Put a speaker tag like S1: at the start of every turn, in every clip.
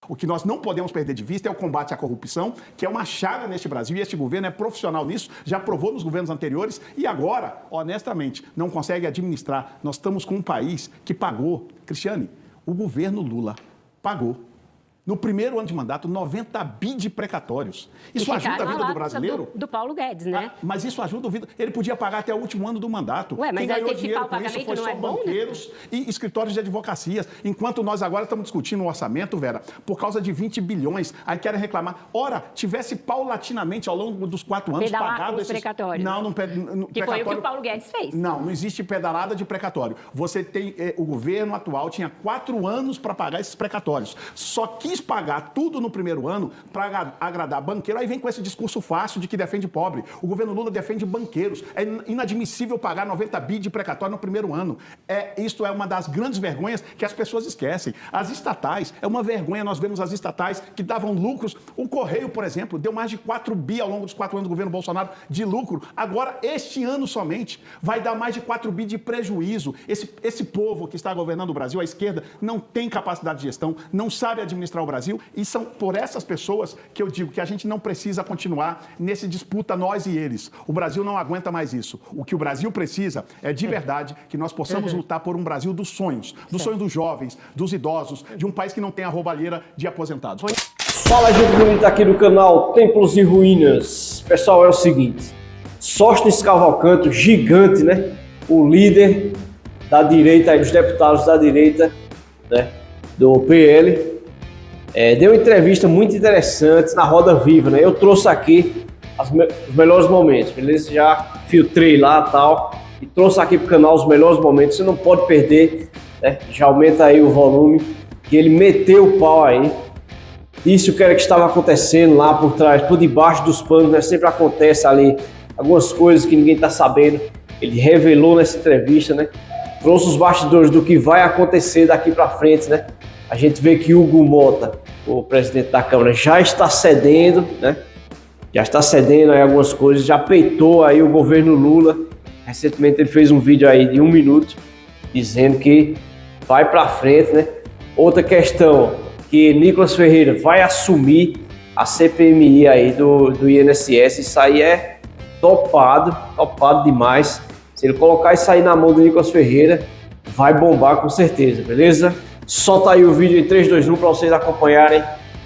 S1: O que nós não podemos perder de vista é o combate à corrupção, que é uma chaga neste Brasil, e este governo é profissional nisso, já provou nos governos anteriores e agora, honestamente, não consegue administrar. Nós estamos com um país que pagou, Cristiane, o governo Lula pagou, no primeiro ano de mandato, 90 bi de precatórios. Isso ajuda a vida do brasileiro?
S2: Do Paulo Guedes, né?
S1: Mas isso ajuda a vida. Ele podia pagar até o último ano do mandato.
S2: Ué, mas
S1: quem ganhou
S2: antecipar
S1: dinheiro
S2: o
S1: com isso
S2: pagamento
S1: foi
S2: não
S1: só
S2: é bom,
S1: banqueiros, né? E escritórios de advocacias. Enquanto nós agora estamos discutindo o orçamento, Vera, por causa de 20 bilhões, aí querem reclamar. Ora, tivesse paulatinamente ao longo dos 4 anos
S2: pedalar
S1: pagado
S2: esses precatórios.
S1: Não,
S2: que
S1: precatório...
S2: foi o que o Paulo Guedes fez.
S1: Não existe pedalada de precatório. Você tem... o governo atual tinha 4 anos para pagar esses precatórios. Só quis pagar tudo no primeiro ano para agradar banqueiro, aí vem com esse discurso fácil de que defende pobre. O governo Lula defende banqueiros. É inadmissível pagar 90 bi de precatório no primeiro ano. Isto é uma das grandes vergonhas que as pessoas esquecem. As estatais, é uma vergonha, nós vemos as estatais que davam lucros. O Correio, por exemplo, deu mais de 4 bi ao longo dos 4 anos do governo Bolsonaro de lucro. Agora, este ano somente, vai dar mais de 4 bi de prejuízo. Esse povo que está governando o Brasil, a esquerda, não tem capacidade de gestão, não sabe administrar o Brasil, e são por essas pessoas que eu digo que a gente não precisa continuar nesse disputa nós e eles. O Brasil não aguenta mais isso. O que o Brasil precisa é de verdade que nós possamos lutar por um Brasil dos sonhos dos jovens, dos idosos, de um país que não tem a roubalheira de aposentados.
S3: Fala, gente bonita aqui do canal Templos e Ruínas. Pessoal, é o seguinte, Sóstenes Cavalcante, gigante, né? O líder da direita, dos deputados da direita, né? Do PL, deu uma entrevista muito interessante na Roda Viva, né? Eu trouxe aqui os melhores momentos, beleza? Já filtrei lá e tal, e trouxe aqui pro canal os melhores momentos, você não pode perder, né? Já aumenta aí o volume, que ele meteu o pau aí, disse o que era que estava acontecendo lá por trás, por debaixo dos panos, né? Sempre acontece ali algumas coisas que ninguém tá sabendo, ele revelou nessa entrevista, né? Trouxe os bastidores do que vai acontecer daqui para frente, né? A gente vê que Hugo Mota, o presidente da Câmara, já está cedendo, né? Já está cedendo aí algumas coisas, já peitou aí o governo Lula. Recentemente ele fez um vídeo aí de 1 minuto, dizendo que vai para frente, né? Outra questão, que Nicolas Ferreira vai assumir a CPMI aí do INSS, isso aí é topado demais. Se ele colocar isso aí na mão do Nicolas Ferreira, vai bombar com certeza, beleza? Solta aí o vídeo em 3, 2, 1 para vocês acompanharem.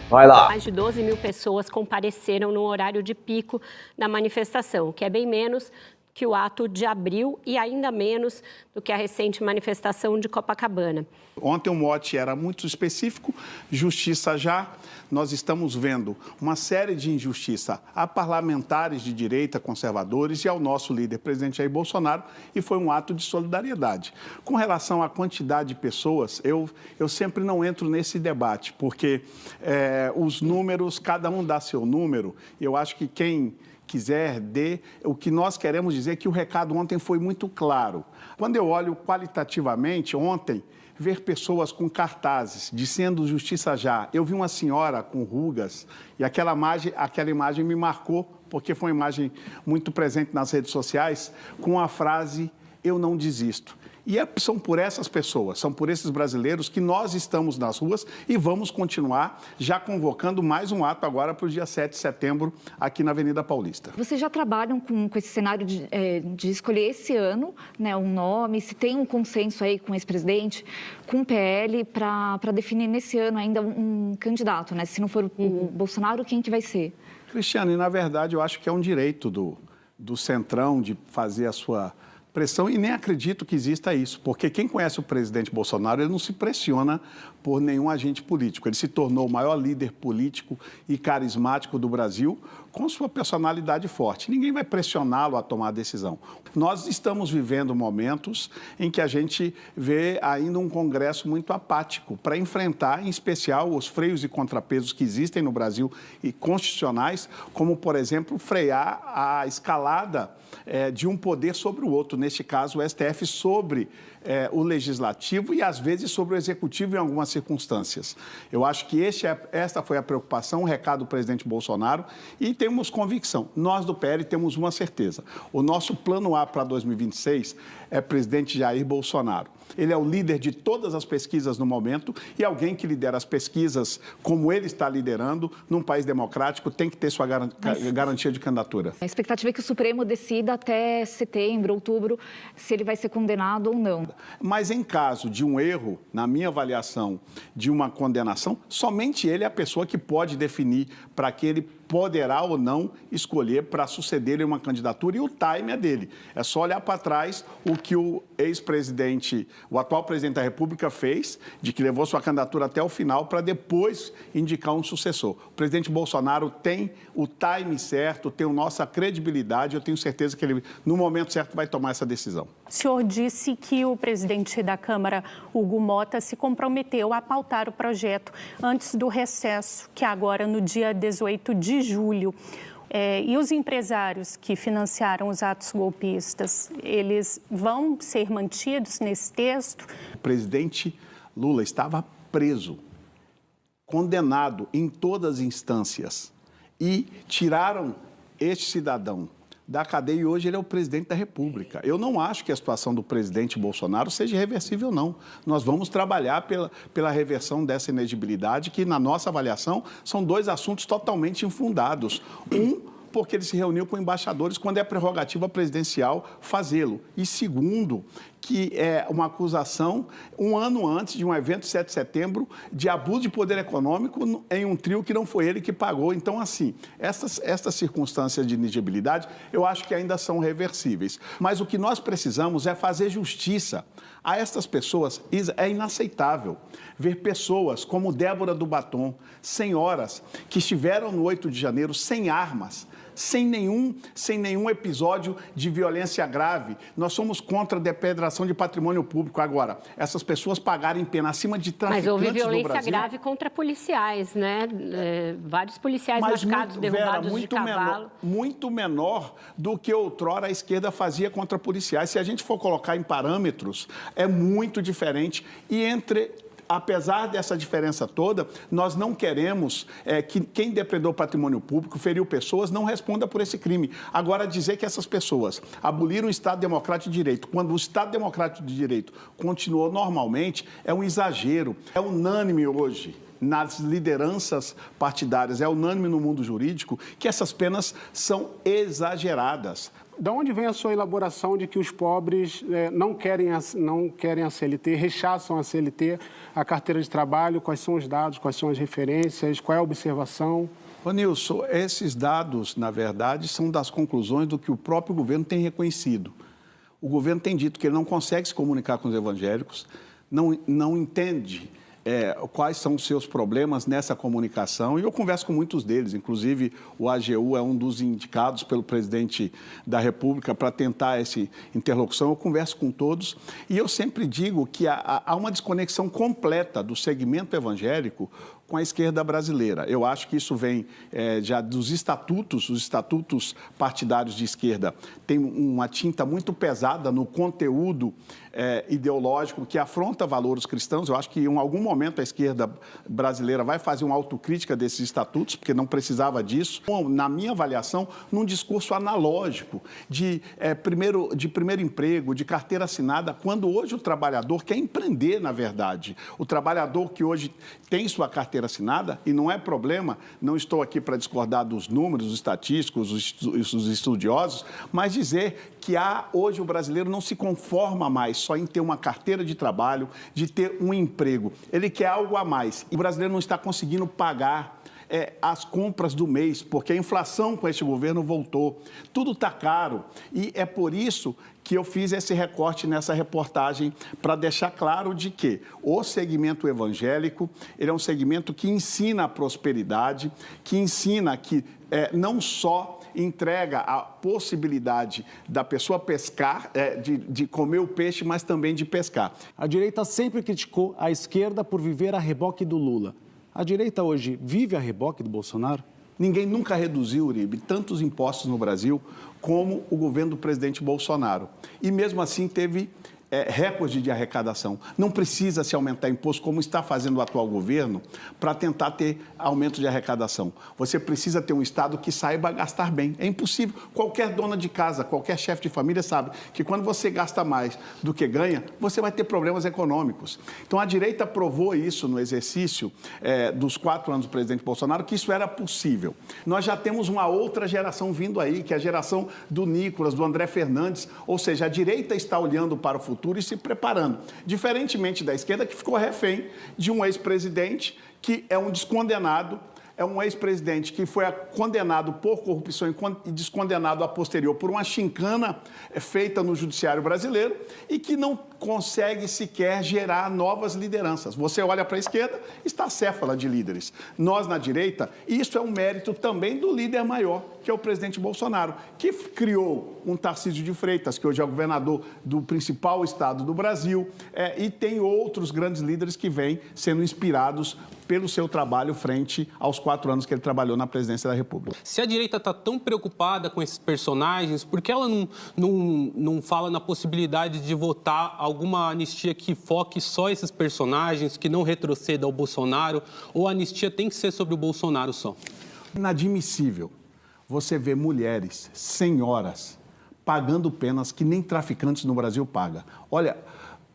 S3: Vai lá.
S2: Mais de 12 mil pessoas compareceram no horário de pico da manifestação, que é bem menos que o ato de abril e ainda menos do que a recente manifestação de Copacabana.
S1: Ontem o mote era muito específico, justiça já. Nós estamos vendo uma série de injustiça a parlamentares de direita, conservadores, e ao nosso líder, presidente Jair Bolsonaro, e foi um ato de solidariedade. Com relação à quantidade de pessoas, eu sempre não entro nesse debate, porque os números, cada um dá seu número, eu acho que quem quiser, o que nós queremos dizer é que o recado ontem foi muito claro. Quando eu olho qualitativamente, ontem, ver pessoas com cartazes dizendo justiça já. Eu vi uma senhora com rugas e aquela imagem me marcou, porque foi uma imagem muito presente nas redes sociais, com a frase, eu não desisto. E são por essas pessoas, são por esses brasileiros que nós estamos nas ruas e vamos continuar já convocando mais um ato agora para o dia 7 de setembro aqui na Avenida Paulista.
S4: Vocês já trabalham com esse cenário de escolher esse ano, né, um nome, se tem um consenso aí com esse presidente, com o PL, para definir nesse ano ainda um candidato, né? Se não for o Bolsonaro, quem que vai ser?
S1: Cristiane, na verdade, eu acho que é um direito do Centrão de fazer a sua pressão, e nem acredito que exista isso, porque quem conhece o presidente Bolsonaro, ele não se pressiona por nenhum agente político. Ele se tornou o maior líder político e carismático do Brasil com sua personalidade forte. Ninguém vai pressioná-lo a tomar a decisão. Nós estamos vivendo momentos em que a gente vê ainda um Congresso muito apático para enfrentar, em especial, os freios e contrapesos que existem no Brasil e constitucionais, como, por exemplo, frear a escalada de um poder sobre o outro, neste caso o STF sobre o Legislativo e às vezes sobre o Executivo em algumas circunstâncias. Eu acho que esta foi a preocupação, o recado do presidente Bolsonaro, e temos convicção. Nós do PL temos uma certeza. O nosso plano A para 2026 é presidente Jair Bolsonaro. Ele é o líder de todas as pesquisas no momento e alguém que lidera as pesquisas como ele está liderando, num país democrático, tem que ter sua garantia de candidatura.
S4: A expectativa é que o Supremo decida até setembro, outubro, se ele vai ser condenado ou não.
S1: Mas em caso de um erro, na minha avaliação, de uma condenação, somente ele é a pessoa que pode definir para que ele poderá ou não escolher para suceder em uma candidatura, e o time é dele. É só olhar para trás o que o ex-presidente, o atual presidente da República fez, de que levou sua candidatura até o final para depois indicar um sucessor. O presidente Bolsonaro tem o time certo, tem a nossa credibilidade, eu tenho certeza que ele, no momento certo, vai tomar essa decisão.
S5: O senhor disse que o presidente da Câmara, Hugo Motta, se comprometeu a pautar o projeto antes do recesso, que é agora no dia 18 de julho. E os empresários que financiaram os atos golpistas, eles vão ser mantidos nesse texto?
S1: O presidente Lula estava preso, condenado em todas as instâncias, e tiraram este cidadão da cadeia e hoje ele é o presidente da República. Eu não acho que a situação do presidente Bolsonaro seja irreversível, não. Nós vamos trabalhar pela reversão dessa inegibilidade, que, na nossa avaliação, são dois assuntos totalmente infundados. Porque ele se reuniu com embaixadores quando é prerrogativa presidencial fazê-lo. E segundo, que é uma acusação, um ano antes de um evento 7 de setembro, de abuso de poder econômico em um trio que não foi ele que pagou. Então, assim, essas circunstâncias de inegibilidade, eu acho que ainda são reversíveis. Mas o que nós precisamos é fazer justiça a estas pessoas. É inaceitável ver pessoas como Débora do Batom, senhoras que estiveram no 8 de janeiro sem armas, sem nenhum episódio de violência grave. Nós somos contra a depredação de patrimônio público. Agora, essas pessoas pagarem pena acima de traficantes no Brasil...
S2: Mas houve violência grave contra policiais, né? Vários policiais machucados, derrubados de cavalo.
S1: Muito menor do que outrora a esquerda fazia contra policiais. Se a gente for colocar em parâmetros, é muito diferente. E apesar dessa diferença toda, nós não queremos que quem depredou patrimônio público, feriu pessoas, não responda por esse crime. Agora, dizer que essas pessoas aboliram o Estado Democrático de Direito, quando o Estado Democrático de Direito continuou normalmente, é um exagero. É unânime hoje nas lideranças partidárias, é unânime no mundo jurídico, que essas penas são exageradas.
S6: De onde vem a sua elaboração de que os pobres não querem a CLT, rechaçam a CLT, a carteira de trabalho? Quais são os dados, quais são as referências, qual é a observação?
S1: Ô Nilson, esses dados, na verdade, são das conclusões do que o próprio governo tem reconhecido. O governo tem dito que ele não consegue se comunicar com os evangélicos, não entende quais são os seus problemas nessa comunicação, e eu converso com muitos deles, inclusive o AGU é um dos indicados pelo presidente da República para tentar essa interlocução. Eu converso com todos e eu sempre digo que há uma desconexão completa do segmento evangélico com a esquerda brasileira. Eu acho que isso vem já dos estatutos, os estatutos partidários de esquerda têm uma tinta muito pesada no conteúdo ideológico que afronta valores cristãos. Eu acho que em algum momento a esquerda brasileira vai fazer uma autocrítica desses estatutos, porque não precisava disso. Na minha avaliação, num discurso analógico de primeiro emprego, de carteira assinada, quando hoje o trabalhador quer empreender, na verdade. O trabalhador que hoje tem sua carteira assinada, e não é problema, não estou aqui para discordar dos números, os estatísticos, os estudiosos, mas dizer que hoje o brasileiro não se conforma mais só em ter uma carteira de trabalho, de ter um emprego. Ele quer algo a mais. E o brasileiro não está conseguindo pagar as compras do mês, porque a inflação com este governo voltou. Tudo está caro. E é por isso que eu fiz esse recorte nessa reportagem para deixar claro de que o segmento evangélico, ele é um segmento que ensina a prosperidade, que ensina que não só entrega a possibilidade da pessoa pescar, de comer o peixe, mas também de pescar.
S7: A direita sempre criticou a esquerda por viver a reboque do Lula. A direita hoje vive a reboque do Bolsonaro?
S1: Ninguém nunca reduziu, Uribe, tantos impostos no Brasil como o governo do presidente Bolsonaro. E mesmo assim teve recorde de arrecadação. Não precisa se aumentar imposto, como está fazendo o atual governo, para tentar ter aumento de arrecadação. Você precisa ter um Estado que saiba gastar bem. É impossível. Qualquer dona de casa, qualquer chefe de família sabe que quando você gasta mais do que ganha, você vai ter problemas econômicos. Então, a direita provou isso no exercício dos 4 anos do presidente Bolsonaro, que isso era possível. Nós já temos uma outra geração vindo aí, que é a geração do Nicolas, do André Fernandes, ou seja, a direita está olhando para o futuro e se preparando. Diferentemente da esquerda, que ficou refém de um ex-presidente que é um descondenado, é um ex-presidente que foi condenado por corrupção e descondenado a posterior por uma chincana feita no judiciário brasileiro e que não consegue sequer gerar novas lideranças. Você olha para a esquerda, está acéfala de líderes. Nós, na direita, e isso é um mérito também do líder maior, que é o presidente Bolsonaro, que criou um Tarcísio de Freitas, que hoje é o governador do principal estado do Brasil, e tem outros grandes líderes que vêm sendo inspirados pelo seu trabalho frente aos 4 anos que ele trabalhou na presidência da República.
S8: Se a direita está tão preocupada com esses personagens, por que ela não fala na possibilidade de votar alguma anistia que foque só esses personagens, que não retroceda ao Bolsonaro, ou a anistia tem que ser sobre o Bolsonaro só?
S1: Inadmissível você ver mulheres, senhoras, pagando penas que nem traficantes no Brasil pagam. Olha,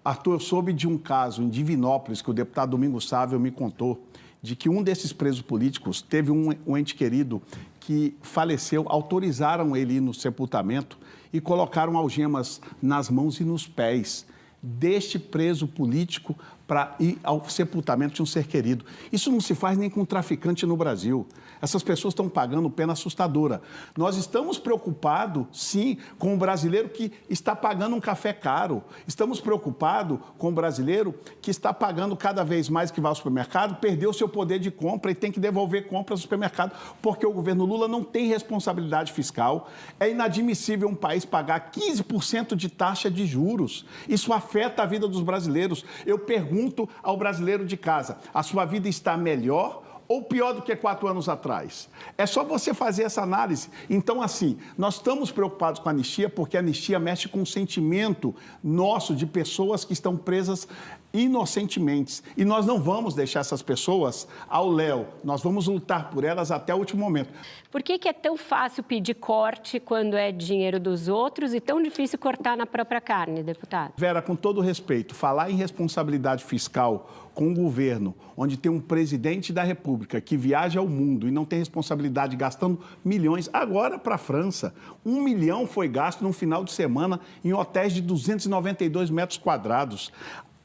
S1: Arthur, eu soube de um caso em Divinópolis que o deputado Domingos Sávio me contou, de que um desses presos políticos teve um ente querido que faleceu, autorizaram ele ir no sepultamento e colocaram algemas nas mãos e nos pés deste preso político para ir ao sepultamento de um ser querido. Isso não se faz nem com traficante no Brasil. Essas pessoas estão pagando pena assustadora. Nós estamos preocupados, sim, com o brasileiro que está pagando um café caro. Estamos preocupados com o brasileiro que está pagando cada vez mais que vai ao supermercado, perdeu o seu poder de compra e tem que devolver compras ao supermercado, porque o governo Lula não tem responsabilidade fiscal. É inadmissível um país pagar 15% de taxa de juros. Isso afeta a vida dos brasileiros. Eu pergunto ao brasileiro de casa, a sua vida está melhor ou pior do que 4 anos atrás? É só você fazer essa análise. Então, assim, nós estamos preocupados com a anistia porque a anistia mexe com o sentimento nosso de pessoas que estão presas inocentemente. E nós não vamos deixar essas pessoas ao léu. Nós vamos lutar por elas até o último momento.
S2: Por que é tão fácil pedir corte quando é dinheiro dos outros e tão difícil cortar na própria carne, deputado?
S1: Vera, com todo respeito, falar em responsabilidade fiscal com um governo onde tem um presidente da República que viaja ao mundo e não tem responsabilidade gastando milhões, agora para a França, 1 milhão foi gasto num final de semana em hotéis de 292 metros quadrados.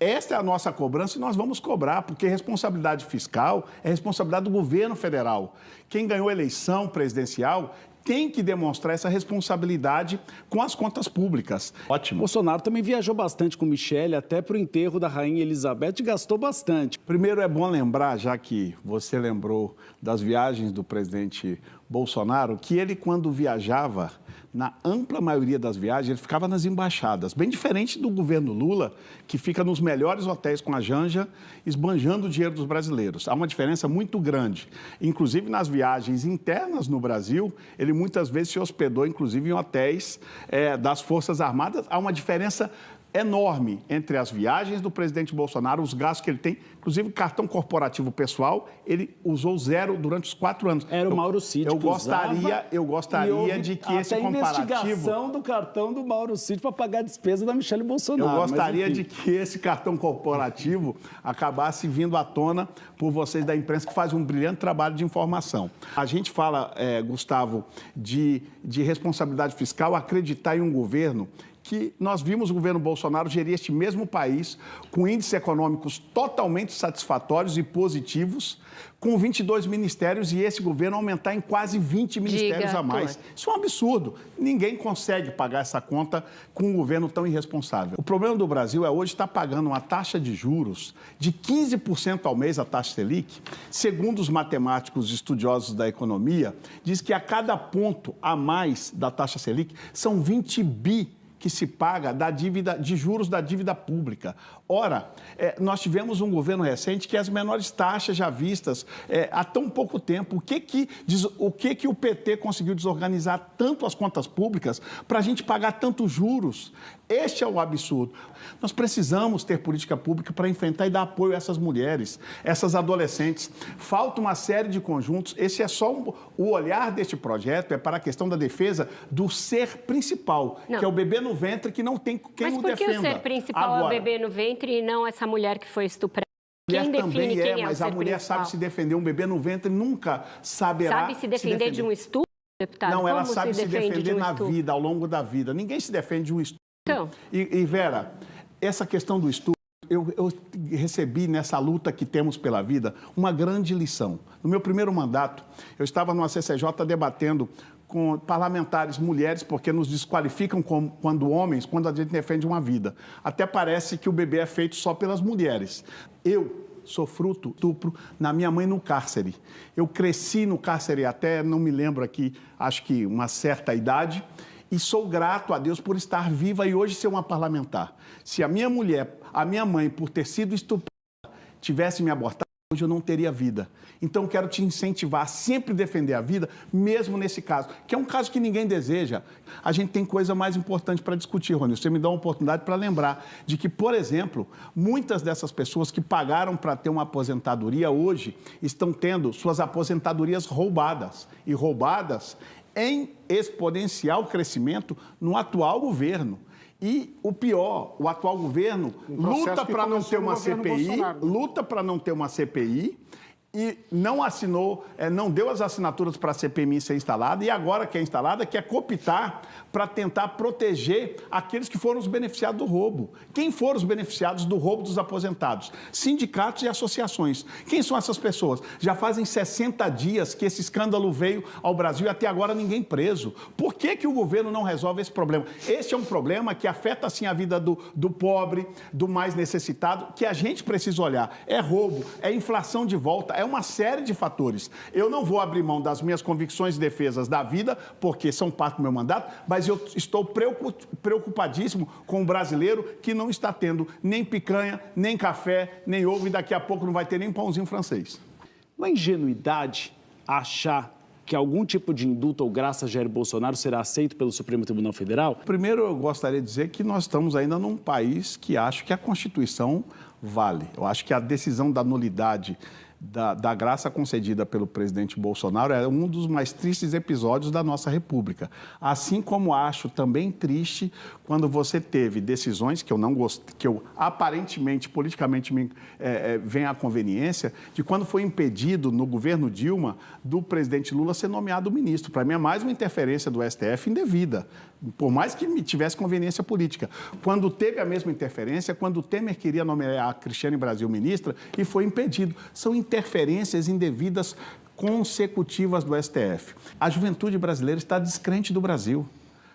S1: Esta é a nossa cobrança e nós vamos cobrar, porque responsabilidade fiscal é responsabilidade do governo federal. Quem ganhou a eleição presidencial tem que demonstrar essa responsabilidade com as contas públicas.
S7: Ótimo. Bolsonaro também viajou bastante com Michele, até para o enterro da Rainha Elizabeth, e gastou bastante.
S1: Primeiro é bom lembrar, já que você lembrou das viagens do presidente Bolsonaro, que ele, quando viajava, na ampla maioria das viagens, ele ficava nas embaixadas, bem diferente do governo Lula, que fica nos melhores hotéis com a Janja, esbanjando o dinheiro dos brasileiros. Há uma diferença muito grande. Inclusive, nas viagens internas no Brasil, ele muitas vezes se hospedou, inclusive, em hotéis das Forças Armadas. Há uma diferença enorme entre as viagens do presidente Bolsonaro, os gastos que ele tem, inclusive cartão corporativo pessoal, ele usou 0 durante os 4 anos.
S7: Era o Mauro Cid que
S1: eu gostaria de que esse comparativo...
S7: investigação do cartão do Mauro Cid para pagar a despesa da Michele Bolsonaro.
S1: Eu gostaria de que esse cartão corporativo acabasse vindo à tona por vocês da imprensa, que fazem um brilhante trabalho de informação. A gente fala, Gustavo, de responsabilidade fiscal, acreditar em um governo que nós vimos o governo Bolsonaro gerir este mesmo país com índices econômicos totalmente satisfatórios e positivos, com 22 ministérios e esse governo aumentar em quase 20 ministérios a mais. Isso é um absurdo. Ninguém consegue pagar essa conta com um governo tão irresponsável. O problema do Brasil é hoje estar pagando uma taxa de juros de 15% ao mês, a taxa Selic. Segundo os matemáticos estudiosos da economia, diz que a cada ponto a mais da taxa Selic são 20 bi que se paga da dívida, de juros da dívida pública. Ora, nós tivemos um governo recente que as menores taxas já vistas há tão pouco tempo. O que o PT conseguiu desorganizar tanto as contas públicas para a gente pagar tantos juros? Este é o absurdo. Nós precisamos ter política pública para enfrentar e dar apoio a essas mulheres, essas adolescentes. Falta uma série de conjuntos. Esse é só o olhar deste projeto, é para a questão da defesa do ser principal, que é o bebê no ventre, que não tem quem o defenda.
S2: Mas por que o ser principal é o bebê no ventre e não essa mulher que foi estuprada?
S1: Quem define quem mas a mulher sabe se defender. Um bebê no ventre nunca saberá
S2: Sabe se defender de um estupro, deputado?
S1: Não, ela sabe se defender na vida, ao longo da vida. Ninguém se defende de um estupro.
S2: Então.
S1: E Vera, essa questão do estupro, eu recebi nessa luta que temos pela vida uma grande lição. No meu primeiro mandato, eu estava numa CCJ debatendo com parlamentares mulheres, porque nos desqualificam quando homens, quando a gente defende uma vida. Até parece que o bebê é feito só pelas mulheres. Eu sou fruto do estupro na minha mãe no cárcere. Eu cresci no cárcere até, não me lembro aqui, acho que uma certa idade, e sou grato a Deus por estar viva e hoje ser uma parlamentar. Se a minha mulher, a minha mãe, por ter sido estuprada, tivesse me abortado, hoje eu não teria vida. Então, quero te incentivar a sempre defender a vida, mesmo nesse caso, que é um caso que ninguém deseja. A gente tem coisa mais importante para discutir, Rony. Você me dá uma oportunidade para lembrar de que, por exemplo, muitas dessas pessoas que pagaram para ter uma aposentadoria hoje estão tendo suas aposentadorias roubadas. E roubadas em exponencial crescimento no atual governo. E o pior, o atual governo luta para não ter uma CPI, luta para não ter uma CPI e não assinou, não deu as assinaturas para a CPMI ser instalada e agora que é instalada, quer cooptar para tentar proteger aqueles que foram os beneficiados do roubo. Quem foram os beneficiados do roubo dos aposentados? Sindicatos e associações. Quem são essas pessoas? Já fazem 60 dias que esse escândalo veio ao Brasil e até agora ninguém preso. Por que o governo não resolve esse problema? Este é um problema que afeta, sim, a vida do pobre, do mais necessitado, que a gente precisa olhar. É roubo, é inflação de volta, é uma série de fatores. Eu não vou abrir mão das minhas convicções e defesas da vida, porque são parte do meu mandato, mas eu estou preocupadíssimo com o brasileiro que não está tendo nem picanha, nem café, nem ovo e daqui a pouco não vai ter nem pãozinho francês.
S7: Não é ingenuidade achar que algum tipo de indulto ou graça a Jair Bolsonaro será aceito pelo Supremo Tribunal Federal?
S1: Primeiro, eu gostaria de dizer que nós estamos ainda num país que acho que a Constituição vale. Eu acho que a decisão da nulidade da graça concedida pelo presidente Bolsonaro é um dos mais tristes episódios da nossa República. Assim como acho também triste quando você teve decisões que eu não gostei, que eu aparentemente, politicamente, vem à conveniência, de quando foi impedido no governo Dilma do presidente Lula ser nomeado ministro. Para mim é mais uma interferência do STF indevida, por mais que me tivesse conveniência política. Quando teve a mesma interferência, quando o Temer queria nomear a Cristiane Brasil ministra e foi impedido. São interferências indevidas consecutivas do STF. A juventude brasileira está descrente do Brasil.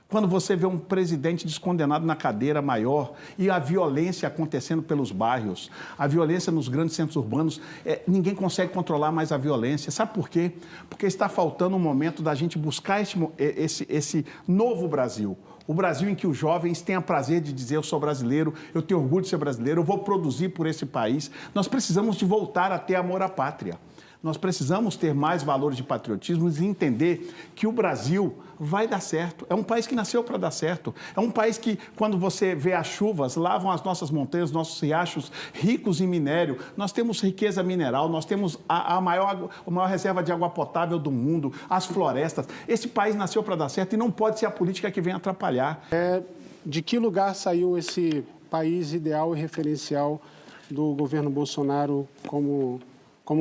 S1: Quando você vê um presidente descondenado na cadeira maior e a violência acontecendo pelos bairros, a violência nos grandes centros urbanos, ninguém consegue controlar mais a violência. Sabe por quê? Porque está faltando um momento da gente buscar esse novo Brasil. O Brasil em que os jovens tenham prazer de dizer eu sou brasileiro, eu tenho orgulho de ser brasileiro, eu vou produzir por esse país. Nós precisamos de voltar a ter amor à pátria. Nós precisamos ter mais valores de patriotismo e entender que o Brasil vai dar certo. É um país que nasceu para dar certo. É um país que, quando você vê as chuvas, lavam as nossas montanhas, nossos riachos ricos em minério. Nós temos riqueza mineral, nós temos a maior reserva de água potável do mundo, as florestas. Esse país nasceu para dar certo e não pode ser a política que vem atrapalhar.
S6: De que lugar saiu esse país ideal e referencial do governo Bolsonaro como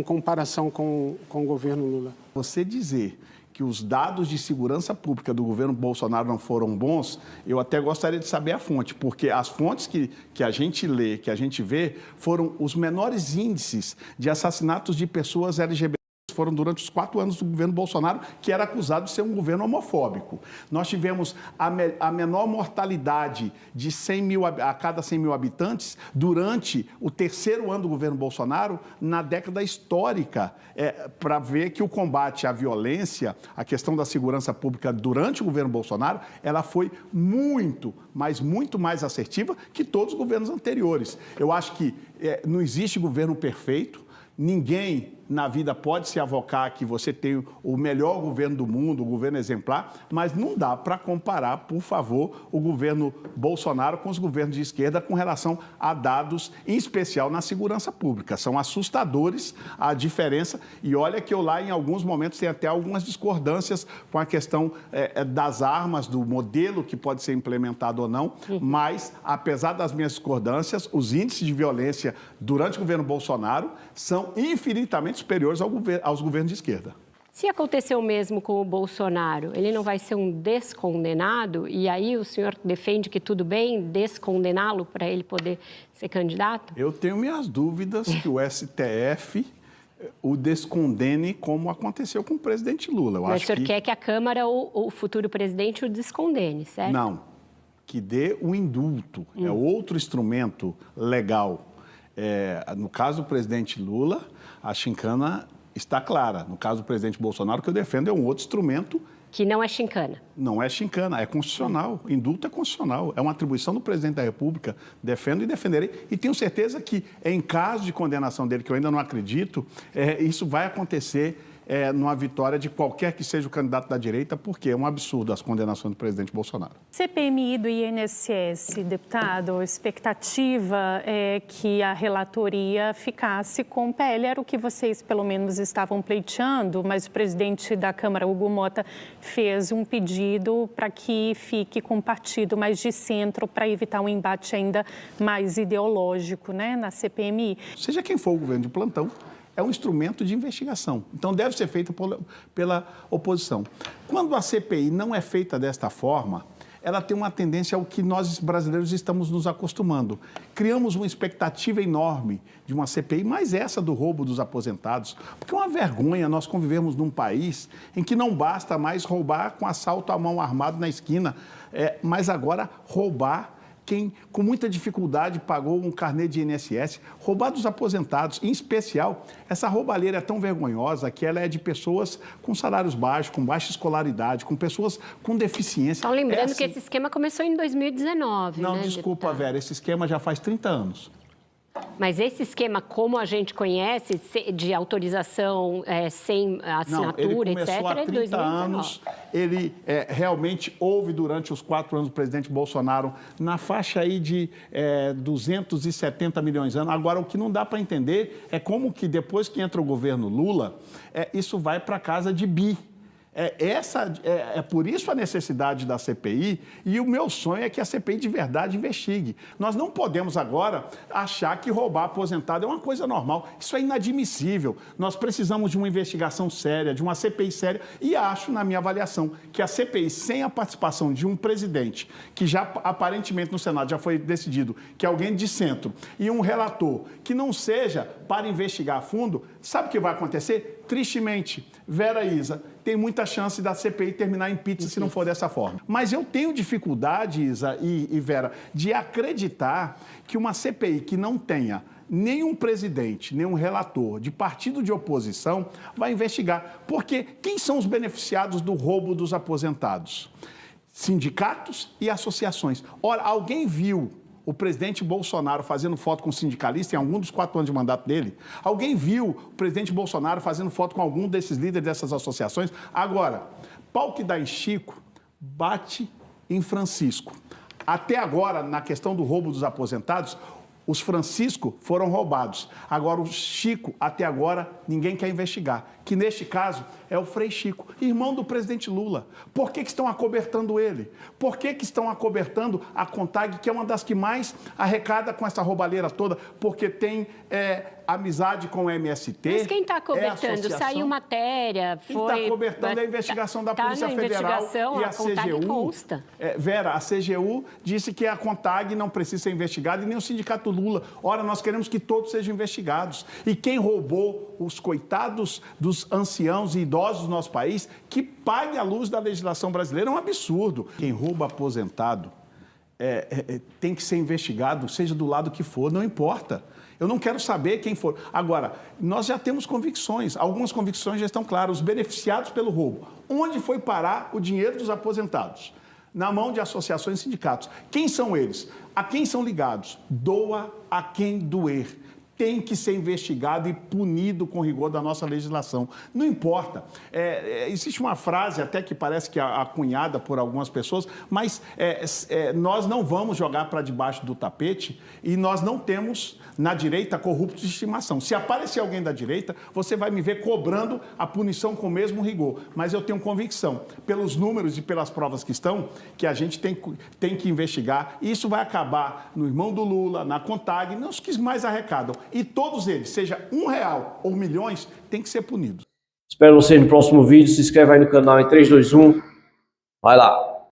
S6: comparação com o governo Lula?
S1: Você dizer que os dados de segurança pública do governo Bolsonaro não foram bons, eu até gostaria de saber a fonte, porque as fontes que a gente lê, que a gente vê, foram os menores índices de assassinatos de pessoas LGBT foram durante os 4 anos do governo Bolsonaro, que era acusado de ser um governo homofóbico. Nós tivemos a menor mortalidade de 100 mil, a cada 100 mil habitantes durante o 3º ano do governo Bolsonaro, na década histórica, para ver que o combate à violência, a questão da segurança pública durante o governo Bolsonaro, ela foi muito mais assertiva que todos os governos anteriores. Eu acho que não existe governo perfeito, ninguém na vida pode se avocar que você tem o melhor governo do mundo, o governo exemplar, mas não dá para comparar, por favor, o governo Bolsonaro com os governos de esquerda com relação a dados, em especial na segurança pública. São assustadores a diferença e olha que eu lá, em alguns momentos, tenho até algumas discordâncias com a questão das armas, do modelo que pode ser implementado ou não, mas, apesar das minhas discordâncias, os índices de violência durante o governo Bolsonaro são infinitamente superiores aos governos de esquerda.
S2: Se aconteceu mesmo com o Bolsonaro, ele não vai ser um descondenado? E aí o senhor defende que tudo bem descondená-lo para ele poder ser candidato?
S1: Eu tenho minhas dúvidas que o STF o descondene como aconteceu com o presidente Lula.
S2: Mas o senhor quer que a Câmara ou o futuro presidente o descondene, certo?
S1: Não, que dê o indulto. É outro instrumento legal. No caso do presidente Lula, a chincana está clara. No caso do presidente Bolsonaro, o que eu defendo é um outro instrumento.
S2: Que não é chincana.
S1: Não é chincana, é constitucional. Indulto é constitucional. É uma atribuição do presidente da República. Defendo e defenderei. E tenho certeza que, em caso de condenação dele, que eu ainda não acredito, isso vai acontecer numa vitória de qualquer que seja o candidato da direita, porque é um absurdo as condenações do presidente Bolsonaro.
S5: CPMI do INSS, deputado, a expectativa é que a relatoria ficasse com o PL, era o que vocês pelo menos estavam pleiteando, mas o presidente da Câmara, Hugo Mota, fez um pedido para que fique com um partido mais de centro para evitar um embate ainda mais ideológico, né, na CPMI.
S1: Seja quem for o governo de plantão, é um instrumento de investigação. Então, deve ser feita pela oposição. Quando a CPI não é feita desta forma, ela tem uma tendência ao que nós brasileiros estamos nos acostumando. Criamos uma expectativa enorme de uma CPI, mas essa do roubo dos aposentados, porque é uma vergonha nós convivemos num país em que não basta mais roubar com assalto à mão armado na esquina, mas agora roubar quem, com muita dificuldade, pagou um carnê de INSS, roubar dos aposentados. Em especial, essa roubalheira é tão vergonhosa que ela é de pessoas com salários baixos, com baixa escolaridade, com pessoas com deficiência.
S2: Só lembrando que esse esquema começou em 2019,
S1: Não,
S2: né,
S1: desculpa,
S2: deputado?
S1: Vera, esse esquema já faz 30 anos.
S2: Mas esse esquema, como a gente conhece, de autorização sem assinatura,
S1: etc.,
S2: é
S1: 30
S2: 2019.
S1: anos. Ele realmente houve durante os 4 anos do presidente Bolsonaro na faixa aí de 270 milhões de anos. Agora, o que não dá para entender é como que depois que entra o governo Lula, isso vai para casa de bi. É por isso a necessidade da CPI e o meu sonho é que a CPI de verdade investigue. Nós não podemos agora achar que roubar aposentado é uma coisa normal. Isso é inadmissível. Nós precisamos de uma investigação séria, de uma CPI séria e acho, na minha avaliação, que a CPI, sem a participação de um presidente, que já aparentemente no Senado já foi decidido que é alguém de centro, e um relator que não seja para investigar a fundo, sabe o que vai acontecer? Tristemente, Vera e Isa, tem muita chance da CPI terminar em pizza se não for dessa forma. Mas eu tenho dificuldade, Isa e Vera, de acreditar que uma CPI que não tenha nenhum presidente, nenhum relator de partido de oposição vai investigar. Porque quem são os beneficiados do roubo dos aposentados? Sindicatos e associações. Ora, alguém viu o presidente Bolsonaro fazendo foto com sindicalista em algum dos 4 anos de mandato dele? Alguém viu o presidente Bolsonaro fazendo foto com algum desses líderes dessas associações? Agora, pau que dá em Chico, bate em Francisco. Até agora, na questão do roubo dos aposentados, os Francisco foram roubados. Agora, o Chico, até agora, ninguém quer investigar. Que, neste caso, é o Frei Chico, irmão do presidente Lula. Por que estão acobertando ele? Por que estão acobertando a CONTAG, que é uma das que mais arrecada com essa roubalheira toda? Porque tem amizade com o MST.
S2: Mas quem está cobertando? Saiu matéria, foi...
S1: Quem está cobertando é a investigação da Polícia Federal e a CGU. Vera, a CGU disse que a CONTAG não precisa ser investigada e nem o Sindicato Lula. Ora, nós queremos que todos sejam investigados. E quem roubou os coitados dos anciãos e idosos do nosso país, que pague à luz da legislação brasileira, é um absurdo. Quem rouba aposentado tem que ser investigado, seja do lado que for, não importa. Eu não quero saber quem for. Agora, nós já temos convicções, algumas convicções já estão claras, os beneficiados pelo roubo. Onde foi parar o dinheiro dos aposentados? Na mão de associações e sindicatos. Quem são eles? A quem são ligados? Doa a quem doer. Tem que ser investigado e punido com rigor da nossa legislação. Não importa. Existe uma frase até que parece que é acunhada por algumas pessoas, mas nós não vamos jogar para debaixo do tapete e nós não temos na direita corruptos de estimação. Se aparecer alguém da direita, você vai me ver cobrando a punição com o mesmo rigor. Mas eu tenho convicção, pelos números e pelas provas que estão, que a gente tem que investigar. E isso vai acabar no irmão do Lula, na CONTAG, nos que mais arrecadam. E todos eles, seja R$1 ou milhões, têm que ser punidos.
S3: Espero você no próximo vídeo. Se inscreve aí no canal em 3, 2, 1. Vai lá.